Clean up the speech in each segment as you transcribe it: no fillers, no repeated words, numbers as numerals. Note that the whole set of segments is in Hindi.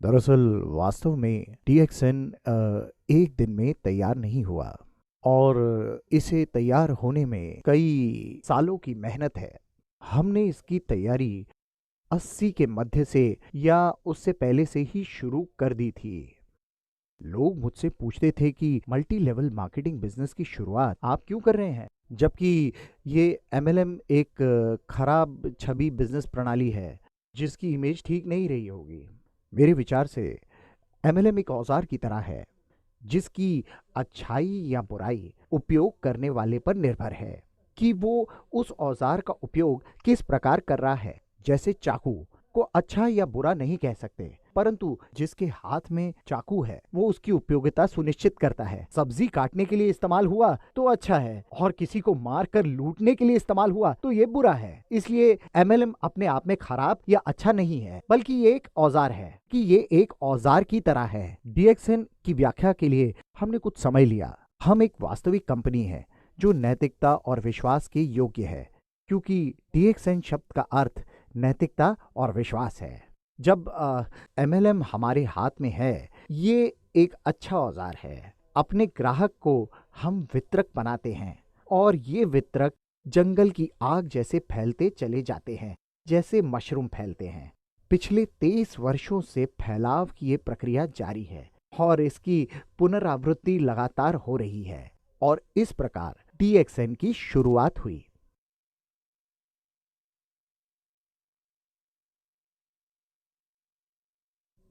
दरअसल वास्तव में डीएक्सएन एक दिन में तैयार नहीं हुआ और इसे तैयार होने में कई सालों की मेहनत है। हमने इसकी तैयारी 80 के मध्य से या उससे पहले से ही शुरू कर दी थी। लोग मुझसे पूछते थे कि मल्टी लेवल मार्केटिंग बिजनेस की शुरुआत आप क्यों कर रहे हैं, जबकि ये एमएलएम एक खराब छवि बिजनेस प्रणाली है जिसकी इमेज ठीक नहीं रही होगी। मेरे विचार से एमएलएम एक औजार की तरह है जिसकी अच्छाई या बुराई उपयोग करने वाले पर निर्भर है कि वो उस औजार का उपयोग किस प्रकार कर रहा है। जैसे चाकू को अच्छा या बुरा नहीं कह सकते, परंतु जिसके हाथ में चाकू है वो उसकी उपयोगिता सुनिश्चित करता है। सब्जी काटने के लिए इस्तेमाल हुआ तो अच्छा है और किसी को मार कर लूटने के लिए इस्तेमाल हुआ तो ये बुरा है। इसलिए एमएलएम अपने आप में खराब या अच्छा नहीं है, बल्कि ये एक औजार है कि ये एक औजार की तरह है। डीएक्सएन की व्याख्या के लिए हमने कुछ समय लिया। हम एक वास्तविक कंपनी है जो नैतिकता और विश्वास के योग्य है, क्योंकि डीएक्सएन शब्द का अर्थ नैतिकता और विश्वास है। जब एमएलएम हमारे हाथ में है, ये एक अच्छा औजार है। अपने ग्राहक को हम वितरक बनाते हैं और ये वितरक जंगल की आग जैसे फैलते चले जाते हैं, जैसे मशरूम फैलते हैं। पिछले 23 वर्षों से फैलाव की ये प्रक्रिया जारी है और इसकी पुनरावृत्ति लगातार हो रही है और इस प्रकार डीएक्सएन की शुरुआत हुई।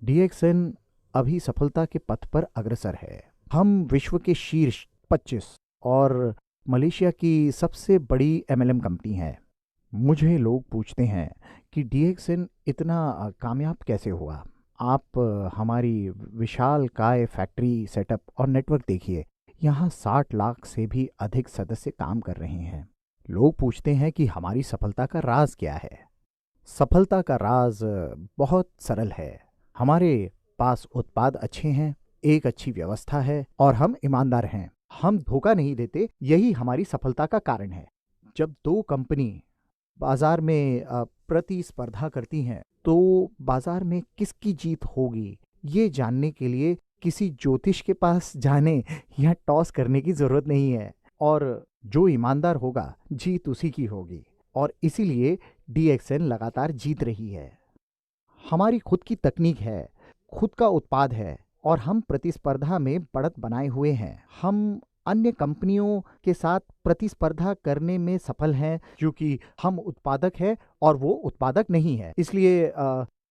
डीएक्सएन अभी सफलता के पथ पर अग्रसर है। हम विश्व के शीर्ष 25 और मलेशिया की सबसे बड़ी एमएलएम कंपनी है। मुझे लोग पूछते हैं कि डीएक्सएन इतना कामयाब कैसे हुआ। आप हमारी विशाल काय फैक्ट्री सेटअप और नेटवर्क देखिए। यहाँ 60 लाख से भी अधिक सदस्य काम कर रहे हैं। लोग पूछते हैं कि हमारी सफलता का राज क्या है। सफलता का राज बहुत सरल है। हमारे पास उत्पाद अच्छे हैं, एक अच्छी व्यवस्था है और हम ईमानदार हैं। हम धोखा नहीं देते, यही हमारी सफलता का कारण है। जब दो कंपनी बाजार में प्रतिस्पर्धा करती हैं तो बाजार में किसकी जीत होगी ये जानने के लिए किसी ज्योतिष के पास जाने या टॉस करने की जरूरत नहीं है, और जो ईमानदार होगा जीत उसी की होगी। और इसीलिए डीएक्सएन लगातार जीत रही है। हमारी खुद की तकनीक है, खुद का उत्पाद है और हम प्रतिस्पर्धा में बढ़त बनाए हुए हैं। हम अन्य कंपनियों के साथ प्रतिस्पर्धा करने में सफल हैं क्योंकि हम उत्पादक हैं और वो उत्पादक नहीं है। इसलिए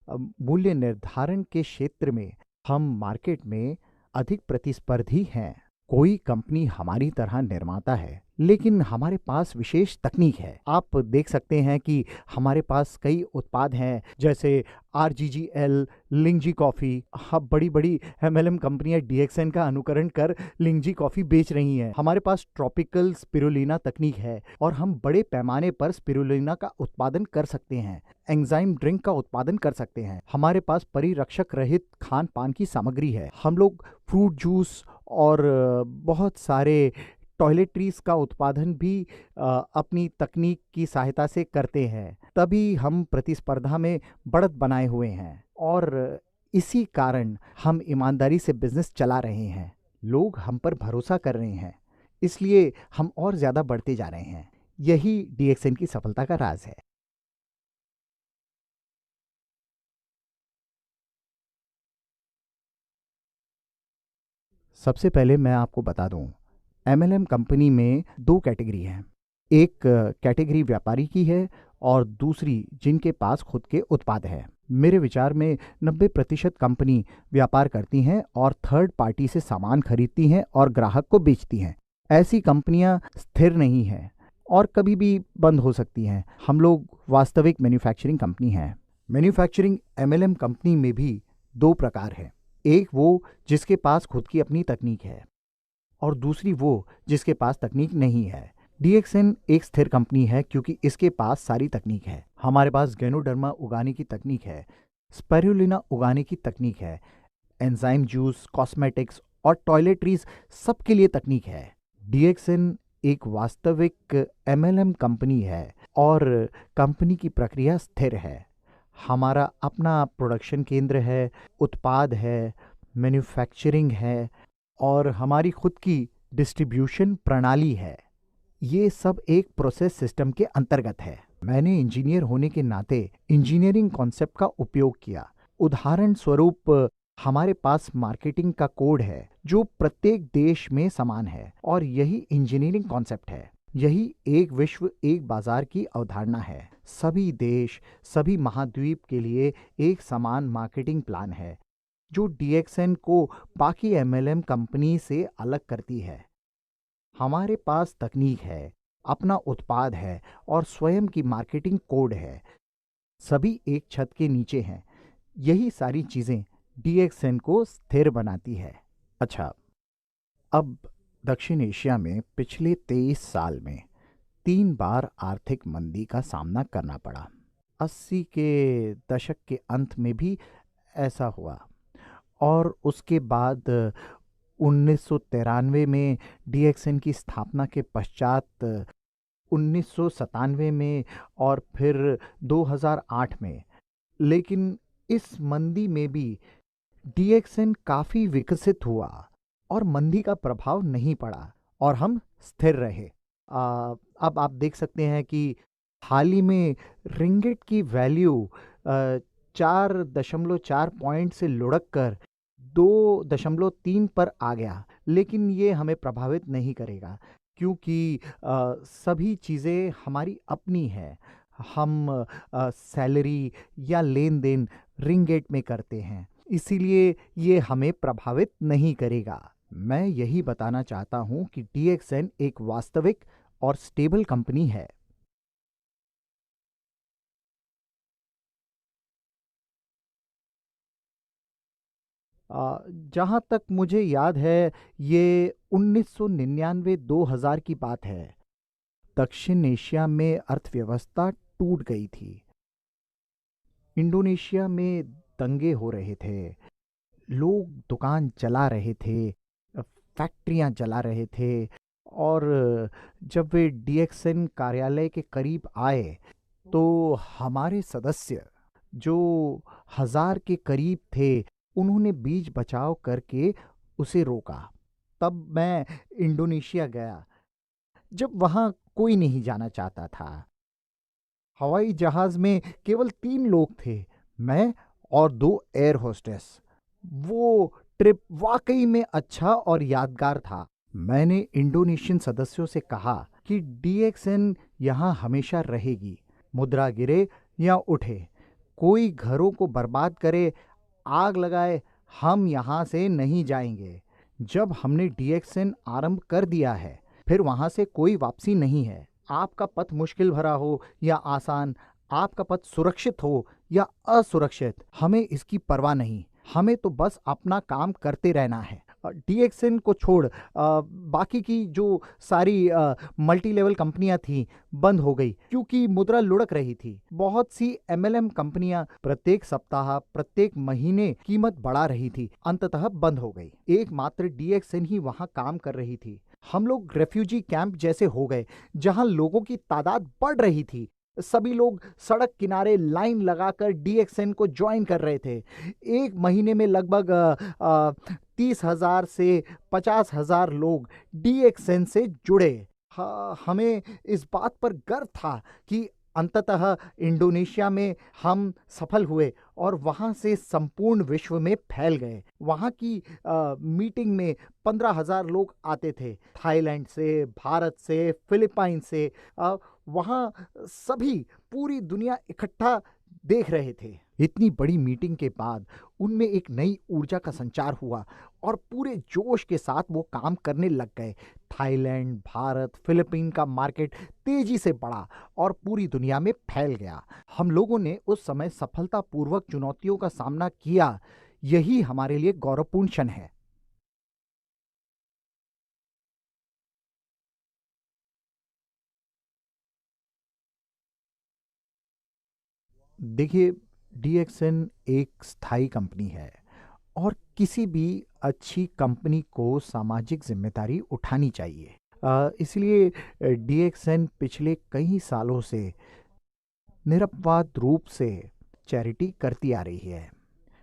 मूल्य निर्धारण के क्षेत्र में हम मार्केट में अधिक प्रतिस्पर्धी हैं। कोई कंपनी हमारी तरह निर्माता है, लेकिन हमारे पास विशेष तकनीक है। आप देख सकते हैं कि हमारे पास कई उत्पाद हैं, जैसे आरजीजीएल, लिंगजी कॉफ़ी। अब बड़ी बड़ी एमएलएम कंपनियां डीएक्सएन का अनुकरण कर लिंगजी कॉफ़ी बेच रही हैं। हमारे पास ट्रॉपिकल स्पिरुलिना तकनीक है और हम बड़े पैमाने पर स्पिरुलिना का उत्पादन कर सकते हैं। एंजाइम ड्रिंक का उत्पादन कर सकते हैं। हमारे पास परिरक्षक रहित खान पान की सामग्री है। हम लोग फ्रूट जूस और बहुत सारे टॉयलेटरीज का उत्पादन भी अपनी तकनीक की सहायता से करते हैं। तभी हम प्रतिस्पर्धा में बढ़त बनाए हुए हैं और इसी कारण हम ईमानदारी से बिजनेस चला रहे हैं। लोग हम पर भरोसा कर रहे हैं, इसलिए हम और ज़्यादा बढ़ते जा रहे हैं। यही डीएक्सएन की सफलता का राज है। सबसे पहले मैं आपको बता दूं, एमएलएम कंपनी में दो कैटेगरी हैं। एक कैटेगरी व्यापारी की है और दूसरी जिनके पास खुद के उत्पाद है। मेरे विचार में 90% कंपनी व्यापार करती हैं और थर्ड पार्टी से सामान खरीदती हैं और ग्राहक को बेचती हैं। ऐसी कंपनियां स्थिर नहीं हैं और कभी भी बंद हो सकती हैं। हम लोग वास्तविक मैन्युफैक्चरिंग कंपनी हैं। मैन्युफैक्चरिंग एमएलएम कंपनी में भी दो प्रकार हैं। एक वो जिसके पास खुद की अपनी तकनीक है और दूसरी वो जिसके पास तकनीक नहीं है। डीएक्सएन एक स्थिर कंपनी है क्योंकि इसके पास सारी तकनीक है। हमारे पास गैनोडर्मा उगाने की तकनीक है, स्पाइरुलिना उगाने की तकनीक है, एंजाइम जूस, कॉस्मेटिक्स और टॉयलेटरीज सबके लिए तकनीक है। डीएक्सएन एक वास्तविक एमएलएम कंपनी है और कंपनी की प्रक्रिया स्थिर है। हमारा अपना प्रोडक्शन केंद्र है, उत्पाद है, मैन्युफैक्चरिंग है और हमारी खुद की डिस्ट्रीब्यूशन प्रणाली है। ये सब एक प्रोसेस सिस्टम के अंतर्गत है। मैंने इंजीनियर होने के नाते इंजीनियरिंग कॉन्सेप्ट का उपयोग किया। उदाहरण स्वरूप हमारे पास मार्केटिंग का कोड है जो प्रत्येक देश में समान है और यही इंजीनियरिंग कॉन्सेप्ट है। यही एक विश्व एक बाजार की अवधारणा है। सभी देश, सभी महाद्वीप के लिए एक समान मार्केटिंग प्लान है जो डीएक्सएन को बाकी एमएलएम कंपनी से अलग करती है। हमारे पास तकनीक है, अपना उत्पाद है और स्वयं की मार्केटिंग कोड है। सभी एक छत के नीचे हैं। यही सारी चीजें डीएक्सएन को स्थिर बनाती है। अच्छा, अब दक्षिण एशिया में पिछले 23 साल में 3 बार आर्थिक मंदी का सामना करना पड़ा। 80 के दशक के अंत में भी ऐसा हुआ और उसके बाद 1993 में डीएक्सएन की स्थापना के पश्चात 1997 में और फिर 2008 में। लेकिन इस मंदी में भी डीएक्सएन काफी विकसित हुआ और मंदी का प्रभाव नहीं पड़ा और हम स्थिर रहे। अब आप देख सकते हैं कि हाल ही में रिंगिट की वैल्यू 4.4 पॉइंट से लुढ़क कर 2.3 पर आ गया। लेकिन ये हमें प्रभावित नहीं करेगा क्योंकि सभी चीज़ें हमारी अपनी हैं। हम सैलरी या लेन देन रिंगेट में करते हैं, इसीलिए ये हमें प्रभावित नहीं करेगा। मैं यही बताना चाहता हूँ कि डीएक्सएन एक वास्तविक और स्टेबल कंपनी है। जहाँ तक मुझे याद है, ये 1999-2000 की बात है। दक्षिण एशिया में अर्थव्यवस्था टूट गई थी। इंडोनेशिया में दंगे हो रहे थे, लोग दुकान जला रहे थे, फैक्ट्रियां जला रहे थे और जब वे डीएक्सएन कार्यालय के करीब आए तो हमारे सदस्य जो 1000 के करीब थे, उन्होंने बीच बचाव करके उसे रोका। तब मैं इंडोनेशिया गया जब वहां कोई नहीं जाना चाहता था। हवाई जहाज में केवल 3 लोग थे, मैं और 2 एयर होस्टेस। वो ट्रिप वाकई में अच्छा और यादगार था। मैंने इंडोनेशियन सदस्यों से कहा कि डीएक्सएन यहाँ हमेशा रहेगी। मुद्रा गिरे या उठे, कोई घरों को बर्बाद करे, आग लगाए, हम यहाँ से नहीं जाएंगे। जब हमने डीएक्सएन आरंभ कर दिया है, फिर वहाँ से कोई वापसी नहीं है। आपका पथ मुश्किल भरा हो या आसान, आपका पथ सुरक्षित हो या असुरक्षित, हमें इसकी परवाह नहीं। हमें तो बस अपना काम करते रहना है। डीएक्सएन को छोड़ बाकी की जो सारी मल्टी लेवल कंपनियां थी बंद हो गई क्योंकि मुद्रा लुढ़क रही थी। बहुत सी एमएलएम कंपनियां प्रत्येक सप्ताह, प्रत्येक महीने कीमत बढ़ा रही थी, अंततः बंद हो गई। एकमात्र डीएक्सएन ही वहां काम कर रही थी। हम लोग रेफ्यूजी कैंप जैसे हो गए जहां लोगों की तादाद बढ़ रही थी। सभी लोग सड़क किनारे लाइन लगाकर डीएक्सएन को ज्वाइन कर रहे थे। एक महीने में लगभग 30,000 से 50,000 लोग डीएक्सएन से जुड़े। हमें इस बात पर गर्व था कि अंततः इंडोनेशिया में हम सफल हुए और वहां से संपूर्ण विश्व में फैल गए। वहां की मीटिंग में 15,000 लोग आते थे, थाईलैंड से, भारत से, फिलीपाइन से। वहां सभी, पूरी दुनिया इकट्ठा देख रहे थे। इतनी बड़ी मीटिंग के बाद उनमें एक नई ऊर्जा का संचार हुआ और पूरे जोश के साथ वो काम करने लग गए। थाईलैंड, भारत, फिलीपीन का मार्केट तेजी से बढ़ा और पूरी दुनिया में फैल गया। हम लोगों ने उस समय सफलतापूर्वक चुनौतियों का सामना किया। यही हमारे लिए गौरवपूर्ण क्षण है। देखिए, डीएक्सएन एक स्थायी कंपनी है और किसी भी अच्छी कंपनी को सामाजिक जिम्मेदारी उठानी चाहिए। इसलिए डीएक्सएन पिछले कई सालों से निरपवाद रूप से चैरिटी करती आ रही है।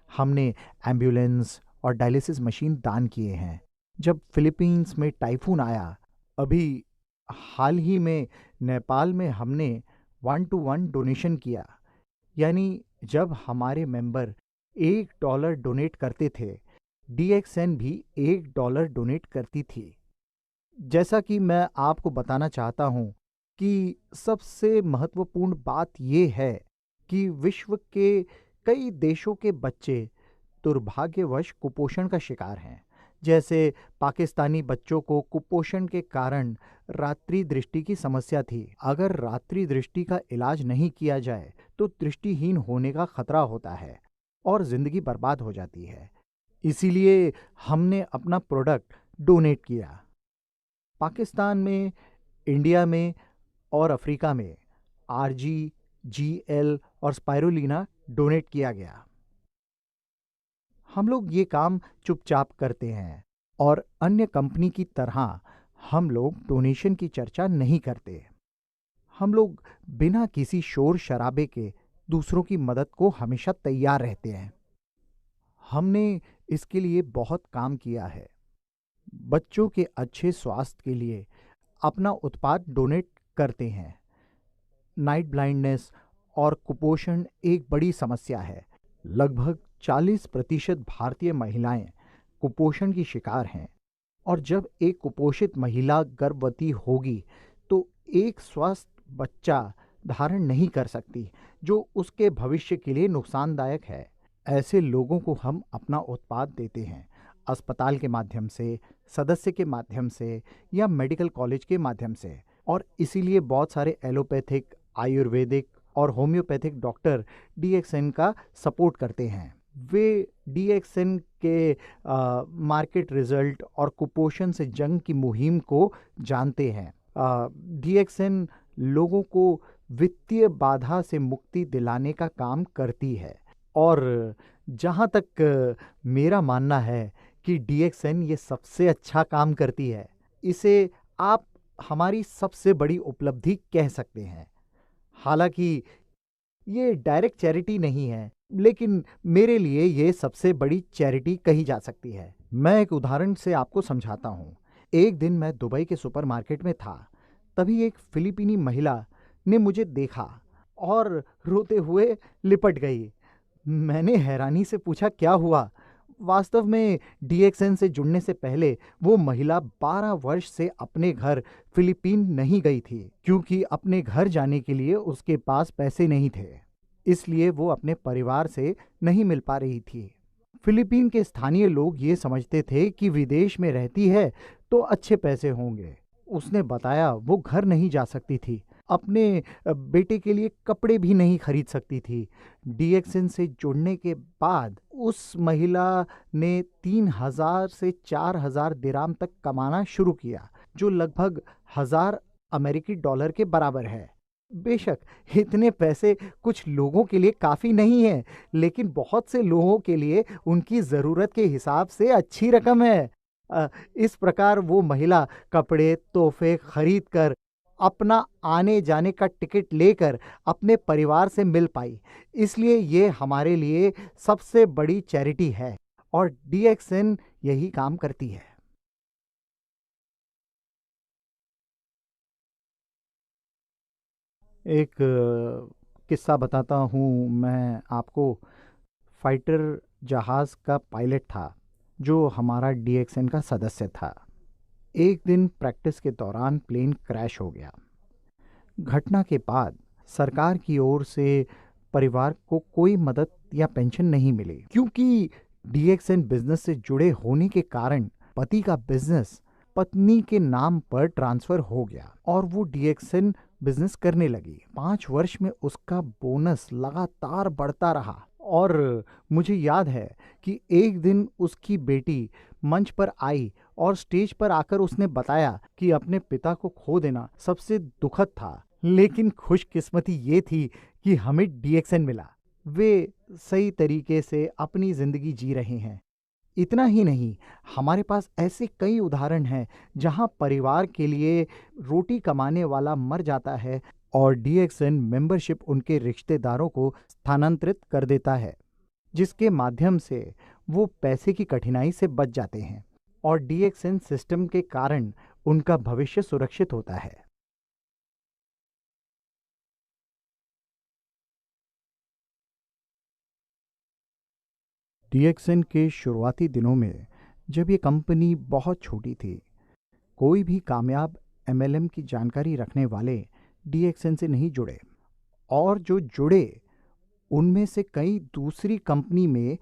हमने एम्बुलेंस और डायलिसिस मशीन दान किए हैं। जब फिलीपींस में टाइफून आया, अभी हाल ही में नेपाल में हमने 1-to-1 डोनेशन किया। यानी जब हमारे मेंबर $1 डोनेट करते थे, DXN भी $1 डोनेट करती थी। जैसा कि मैं आपको बताना चाहता हूँ कि सबसे महत्वपूर्ण बात ये है कि विश्व के कई देशों के बच्चे दुर्भाग्यवश कुपोषण का शिकार हैं। जैसे पाकिस्तानी बच्चों को कुपोषण के कारण रात्रि दृष्टि की समस्या थी। अगर रात्रि दृष्टि का इलाज नहीं किया जाए तो दृष्टिहीन होने का खतरा होता है और जिंदगी बर्बाद हो जाती है। इसीलिए हमने अपना प्रोडक्ट डोनेट किया। पाकिस्तान में, इंडिया में और अफ्रीका में RG, GL और स्पाइरुलिना डोनेट किया गया। हम लोग ये काम चुपचाप करते हैं और अन्य कंपनी की तरह हम लोग डोनेशन की चर्चा नहीं करते। हम लोग बिना किसी शोर शराबे के दूसरों की मदद को हमेशा तैयार रहते हैं। हमने इसके लिए बहुत काम किया है। बच्चों के अच्छे स्वास्थ्य के लिए अपना उत्पाद डोनेट करते हैं। नाइट ब्लाइंडनेस और कुपोषण एक बड़ी समस्या है। लगभग 40% भारतीय महिलाएं कुपोषण की शिकार हैं और जब एक कुपोषित महिला गर्भवती होगी तो एक स्वस्थ बच्चा धारण नहीं कर सकती, जो उसके भविष्य के लिए नुकसानदायक है। ऐसे लोगों को हम अपना उत्पाद देते हैं, अस्पताल के माध्यम से, सदस्य के माध्यम से या मेडिकल कॉलेज के माध्यम से। और इसीलिए बहुत सारे एलोपैथिक, आयुर्वेदिक और होम्योपैथिक डॉक्टर DXN का सपोर्ट करते हैं। वे DXN के मार्केट रिजल्ट और कुपोषण से जंग की मुहिम को जानते हैं। DXN लोगों को वित्तीय बाधा से मुक्ति दिलाने का काम करती है और जहाँ तक मेरा मानना है कि DXN ये सबसे अच्छा काम करती है। इसे आप हमारी सबसे बड़ी उपलब्धि कह सकते हैं। हालांकि ये डायरेक्ट चैरिटी नहीं है, लेकिन मेरे लिए ये सबसे बड़ी चैरिटी कही जा सकती है। मैं एक उदाहरण से आपको समझाता हूँ। एक दिन मैं दुबई के सुपरमार्केट में था, तभी एक फिलीपीनी महिला ने मुझे देखा और रोते हुए लिपट गई। मैंने हैरानी से पूछा, क्या हुआ? वास्तव में DXN से जुड़ने से पहले वो महिला 12 वर्ष से अपने घर फिलीपीन नहीं गई थी, क्योंकि अपने घर जाने के लिए उसके पास पैसे नहीं थे। इसलिए वो अपने परिवार से नहीं मिल पा रही थी। फिलीपीन के स्थानीय लोग ये समझते थे कि विदेश में रहती है तो अच्छे पैसे होंगे। उसने बताया वो घर नहीं जा सकती थी, अपने बेटे के लिए कपड़े भी नहीं खरीद सकती थी। DXN से जुड़ने के बाद उस महिला ने 3,000 से 4,000 दिराम तक कमाना शुरू किया, जो लगभग $1,000 के बराबर है। बेशक इतने पैसे कुछ लोगों के लिए काफ़ी नहीं है, लेकिन बहुत से लोगों के लिए उनकी ज़रूरत के हिसाब से अच्छी रकम है। इस प्रकार वो महिला कपड़े, तोहफे खरीद कर, अपना आने जाने का टिकट लेकर अपने परिवार से मिल पाई। इसलिए ये हमारे लिए सबसे बड़ी चैरिटी है और DXN यही काम करती है। एक किस्सा बताता हूँ मैं आपको। फाइटर जहाज़ का पायलट था जो हमारा DXN का सदस्य था। एक दिन प्रैक्टिस के दौरान प्लेन क्रैश हो गया। घटना के बाद सरकार की ओर से परिवार को कोई मदद या पेंशन नहीं मिली, क्योंकि DXN बिजनेस से जुड़े होने के कारण पति का बिजनेस पत्नी के नाम पर ट्रांसफर हो गया और वो DXN बिजनेस करने लगी। 5 वर्ष में उसका बोनस लगातार बढ़ता रहा और मुझे याद है कि एक दिन उसकी बेटी मंच पर आई और स्टेज पर आकर उसने बताया कि अपने पिता को खो देना सबसे दुखद था, लेकिन खुशकिस्मती ये थी कि हमें DXN मिला। वे सही तरीके से अपनी जिंदगी जी रहे हैं। इतना ही नहीं, हमारे पास ऐसे कई उदाहरण हैं जहां परिवार के लिए रोटी कमाने वाला मर जाता है और डीएक्सएन मेंबरशिप उनके रिश्तेदारों को स्थानांतरित कर देता है, जिसके माध्यम से वो पैसे की कठिनाई से बच जाते हैं और डीएक्सएन सिस्टम के कारण उनका भविष्य सुरक्षित होता है। डीएक्सएन के शुरुआती दिनों में जब ये कंपनी बहुत छोटी थी, कोई भी कामयाब एमएलएम की जानकारी रखने वाले डीएक्सएन से नहीं जुड़े, और जो जुड़े उनमें से कई दूसरी कंपनी में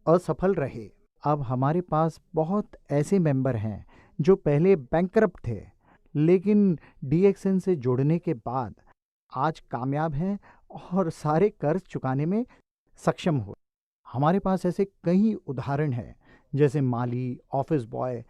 असफल रहे। अब हमारे पास बहुत ऐसे मेंबर हैं जो पहले बैंकरप्ट थे, लेकिन डीएक्सएन से जुड़ने के बाद आज कामयाब हैं और सारे कर्ज चुकाने में सक्षम हुए। हमारे पास ऐसे कई उदाहरण हैं, जैसे माली, ऑफिस बॉय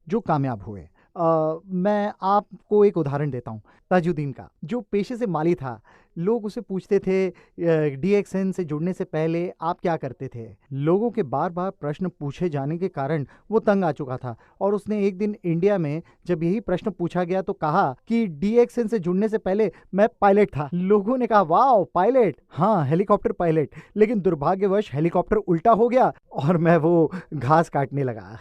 जो कामयाब हुए। मैं आपको एक उदाहरण देता हूँ, ताजुद्दीन का, जो पेशे से माली था। लोग उसे पूछते थे डीएक्सएन से जुड़ने से पहले आप क्या करते थे। लोगों के बार बार प्रश्न पूछे जाने के कारण वो तंग आ चुका था, और उसने एक दिन इंडिया में जब यही प्रश्न पूछा गया तो कहा कि डीएक्सएन से जुड़ने से पहले मैं पायलट था। लोगों ने कहा, वाह पायलट, हाँ हेलीकॉप्टर पायलट, लेकिन दुर्भाग्यवश हेलीकॉप्टर उल्टा हो गया और मैं वो घास काटने लगा।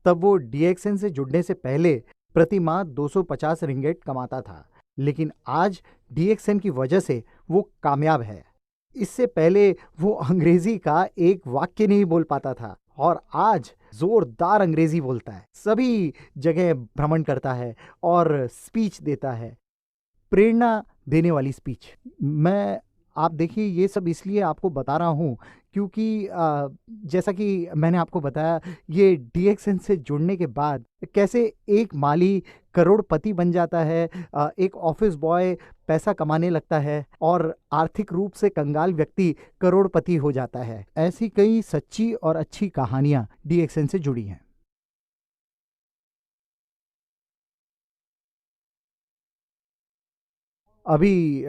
तब वो डीएक्सएन से जुड़ने से पहले प्रति माह 250 रिंगेट कमाता था, लेकिन आज डीएक्सएन की वजह से वो कामयाब है। इससे पहले वो अंग्रेजी का एक वाक्य नहीं बोल पाता था, और आज जोरदार अंग्रेजी बोलता है, सभी जगह भ्रमण करता है और स्पीच देता है, प्रेरणा देने वाली स्पीच। आप देखिए, ये सब इसलिए आपको बता रहा हूँ क्योंकि जैसा कि मैंने आपको बताया, ये डीएक्सएन से जुड़ने के बाद कैसे एक माली करोड़पति बन जाता है, एक ऑफिस बॉय पैसा कमाने लगता है, और आर्थिक रूप से कंगाल व्यक्ति करोड़पति हो जाता है। ऐसी कई सच्ची और अच्छी कहानियां डीएक्सएन से जुड़ी हैं। अभी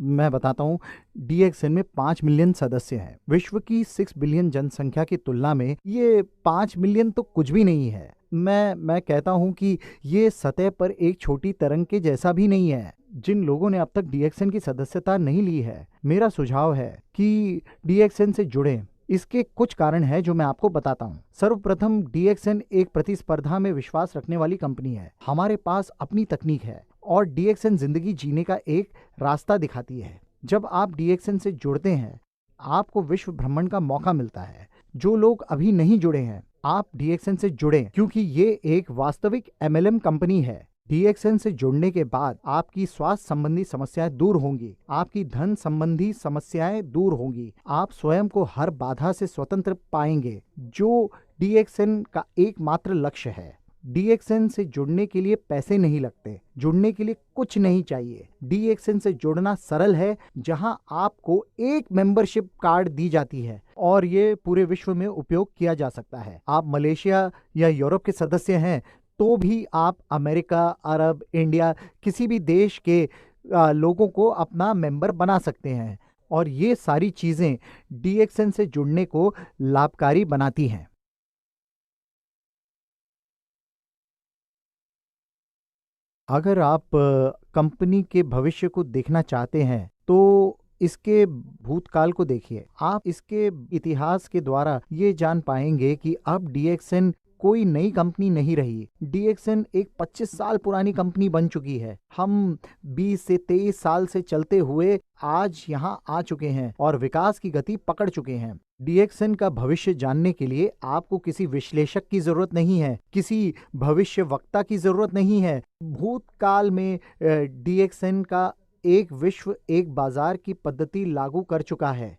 मैं बताता हूँ, डीएक्सएन में 5 मिलियन सदस्य हैं। विश्व की 6 बिलियन जनसंख्या की तुलना में ये 5 मिलियन तो कुछ भी नहीं है। मैं कहता हूँ कि ये सतह पर एक छोटी तरंग के जैसा भी नहीं है। जिन लोगों ने अब तक डीएक्सएन की सदस्यता नहीं ली है, मेरा सुझाव है कि डीएक्सएन से जुड़ें। इसके कुछ कारण हैं जो मैं आपको बताता हूँ। सर्वप्रथम, डीएक्सएन एक प्रतिस्पर्धा में विश्वास रखने वाली कंपनी है। हमारे पास अपनी तकनीक है और डीएक्सएन जिंदगी जीने का एक रास्ता दिखाती है। जब आप डीएक्सएन से जुड़ते हैं, आपको विश्व भ्रमण का मौका मिलता है। जो लोग अभी नहीं जुड़े हैं, आप डीएक्सएन से जुड़ें, क्योंकि ये एक वास्तविक एमएलएम कंपनी है। डीएक्सएन से जुड़ने के बाद आपकी स्वास्थ्य संबंधी समस्याएं दूर होंगी, आपकी धन संबंधी समस्याएं दूर होंगी, आप स्वयं को हर बाधा से स्वतंत्र पाएंगे, जो डीएक्सएन का एकमात्र लक्ष्य है। डीएक्सएन से जुड़ने के लिए पैसे नहीं लगते, जुड़ने के लिए कुछ नहीं चाहिए। डीएक्सएन से जुड़ना सरल है, जहां आपको एक मेंबरशिप कार्ड दी जाती है और ये पूरे विश्व में उपयोग किया जा सकता है। आप मलेशिया या यूरोप के सदस्य हैं तो भी आप अमेरिका, अरब, इंडिया, किसी भी देश के लोगों को अपना मेंबर बना सकते हैं, और ये सारी चीजें डीएक्सएन से जुड़ने को लाभकारी बनाती हैं। अगर आप कंपनी के भविष्य को देखना चाहते हैं तो इसके भूतकाल को देखिए। आप इसके इतिहास के द्वारा ये जान पाएंगे कि अब डीएक्सएन कोई नई कंपनी नहीं रही। डीएक्सएन एक 25 साल पुरानी कंपनी बन चुकी है। हम 20 से 23 साल से चलते हुए आज यहाँ आ चुके हैं और विकास की गति पकड़ चुके हैं। डीएक्सएन का भविष्य जानने के लिए आपको किसी विश्लेषक की जरूरत नहीं है, किसी भविष्य वक्ता की जरूरत नहीं है। भूतकाल में डीएक्सएन का एक विश्व एक बाजार की पद्धति लागू कर चुका है।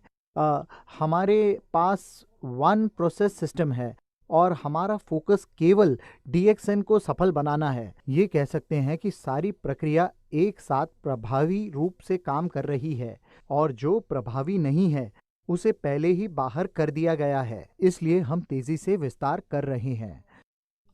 हमारे पास वन प्रोसेस सिस्टम है और हमारा फोकस केवल डीएक्सएन को सफल बनाना है। ये कह सकते हैं कि सारी प्रक्रिया एक साथ प्रभावी रूप से काम कर रही है, और जो प्रभावी नहीं है उसे पहले ही बाहर कर दिया गया है। इसलिए हम तेजी से विस्तार कर रहे हैं।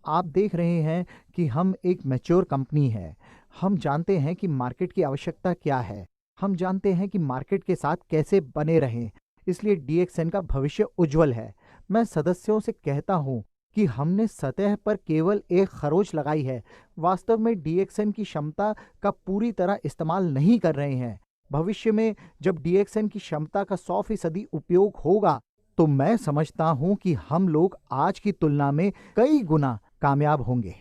आप देख रहे हैं कि हम एक मैच्योर कंपनी है। हम जानते हैं कि मार्केट की आवश्यकता क्या है, हम जानते हैं कि मार्केट के साथ कैसे बने रहें। इसलिए डीएक्सएन का भविष्य उज्जवल है। मैं सदस्यों से कहता हूं कि हमने सतह पर केवल एक खरोंच लगाई है, वास्तव में डीएक्सएन की क्षमता का पूरी तरह इस्तेमाल नहीं कर रहे हैं। भविष्य में जब डीएक्सएन की क्षमता का 100% उपयोग होगा तो मैं समझता हूं कि हम लोग आज की तुलना में कई गुना कामयाब होंगे।